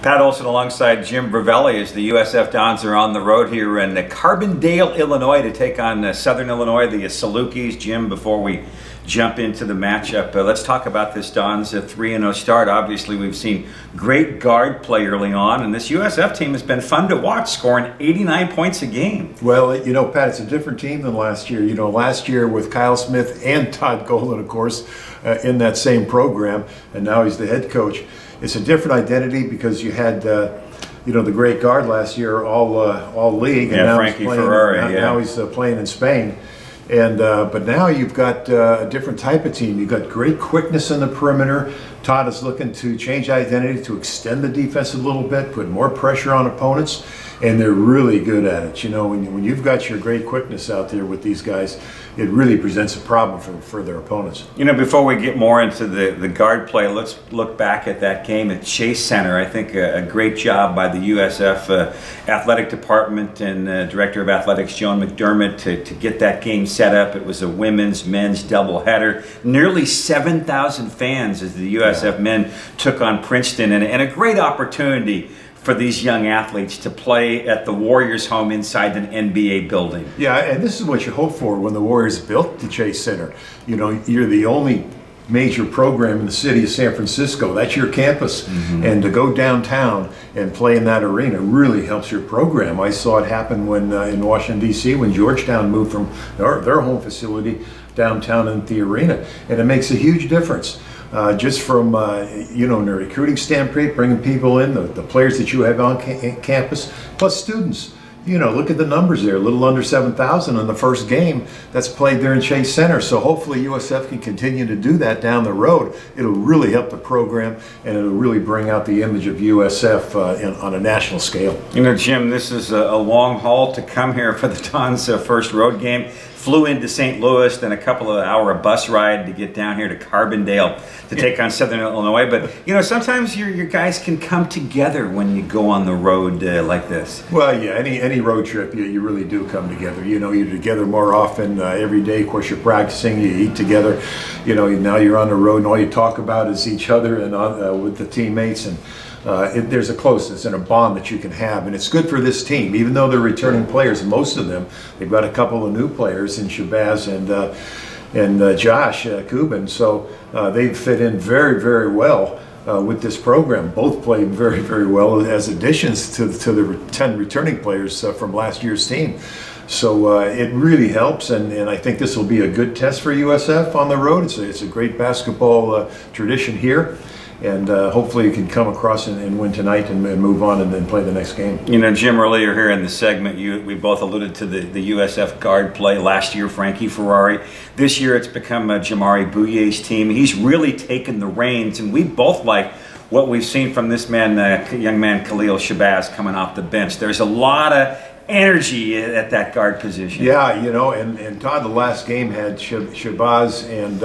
Pat Olson alongside Jim Brovelli as the USF Dons are on the road here in Carbondale, Illinois to take on Southern Illinois, the Salukis. Jim, before we jump into the matchup, let's talk about this Dons 3-0 start. Obviously, we've seen great guard play early on, and this USF team has been fun to watch, scoring 89 points a game. Well, Pat, it's a different team than last year. Last year with Kyle Smith and Todd Golden, of course, in that same program, and now he's the head coach. It's a different identity because you had, the great guard last year, all league, and now Frankie he's playing. Ferrari, now he's playing in Spain, and but now you've got a different type of team. You've got great quickness in the perimeter. Todd is looking to change identity, to extend the defense a little bit, put more pressure on opponents, and they're really good at it. When you've got your great quickness out there with these guys, it really presents a problem for their opponents. Before we get more into the guard play, let's look back at that game at Chase Center. I think a great job by the USF athletic department and director of athletics, Joan McDermott, to get that game set up. It was a women's, men's doubleheader. Nearly 7,000 fans as the USF men took on Princeton, and a great opportunity for these young athletes to play at the Warriors' home inside an NBA building. Yeah, and this is what you hope for when the Warriors built the Chase Center. You're the only major program in the city of San Francisco. That's your campus. Mm-hmm. And to go downtown and play in that arena really helps your program. I saw it happen when in Washington, D.C., when Georgetown moved from their home facility downtown into the arena. And it makes a huge difference. Just from, in a recruiting standpoint, bringing people in, the players that you have on campus, plus students. Look at the numbers there, a little under 7,000 in the first game that's played there in Chase Center. So hopefully USF can continue to do that down the road. It'll really help the program, and it'll really bring out the image of USF on a national scale. Jim, this is a long haul to come here for the Dons' first road game. Flew into St. Louis, then a couple of hour bus ride to get down here to Carbondale to take on Southern Illinois. But, sometimes your guys can come together when you go on the road like this. Well, yeah, any road trip, you really do come together. You're together more often every day. Of course, you're practicing, you eat together. Now you're on the road, and all you talk about is each other and with the teammates. And there's a closeness and a bond that you can have, and it's good for this team. Even though they're returning players, most of them, they've got a couple of new players in Shabazz and Josh Kubin, so they fit in very, very well with this program. Both played very, very well as additions to the 10 returning players from last year's team. So it really helps, and I think this will be a good test for USF on the road. It's a great basketball tradition here. And hopefully you can come across and win tonight and move on and then play the next game. Jim, earlier here in the segment, we both alluded to the USF guard play. Last year, Frankie Ferrari. This year, it's become Jamari Bouyer's team. He's really taken the reins, and we both like what we've seen from this man, young man Khalil Shabazz, coming off the bench. There's a lot of energy at that guard position. Yeah, and Todd, the last game had Shabazz and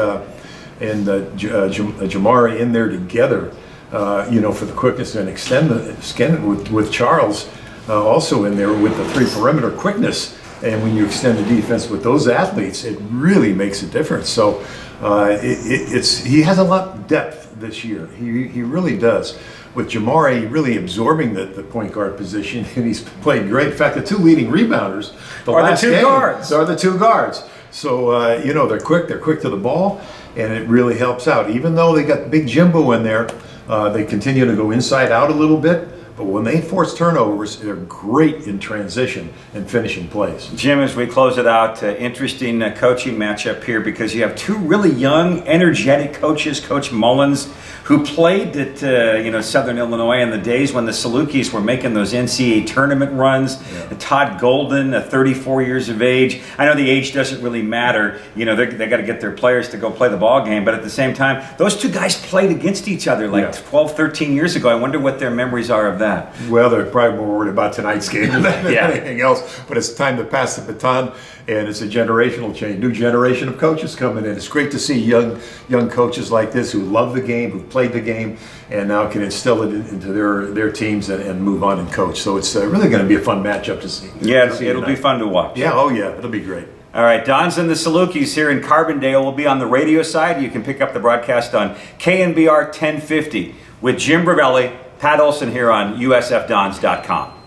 Jamari in there together, for the quickness, and extend it with Charles also in there with the three perimeter quickness. And when you extend the defense with those athletes, it really makes a difference. So he has a lot of depth this year. He really does. With Jamari really absorbing the point guard position, and he's played great. In fact, the two leading rebounders are the two guards. So they're quick to the ball. And it really helps out. Even though they got Big Jimbo in there, they continue to go inside out a little bit. But when they force turnovers, they're great in transition and finishing plays. Jim, as we close it out, interesting coaching matchup here because you have two really young, energetic coaches. Coach Mullins, who played at Southern Illinois in the days when the Salukis were making those NCAA tournament runs. Yeah. Todd Golden, 34 years of age. I know the age doesn't really matter. They got to get their players to go play the ball game. But at the same time, those two guys played against each other 12, 13 years ago. I wonder what their memories are of that. Well, they're probably more worried about tonight's game than anything else. But it's time to pass the baton, and it's a generational change. New generation of coaches coming in. It's great to see young coaches like this who love the game, who played the game, and now can instill it into their teams and move on and coach. So it's really going to be a fun matchup to see. Yeah, it'll be fun to watch. Yeah, it'll be great. All right, Dons and the Salukis here in Carbondale will be on the radio side. You can pick up the broadcast on KNBR 1050 with Jim Brovelli, Pat Olson here on usfdons.com.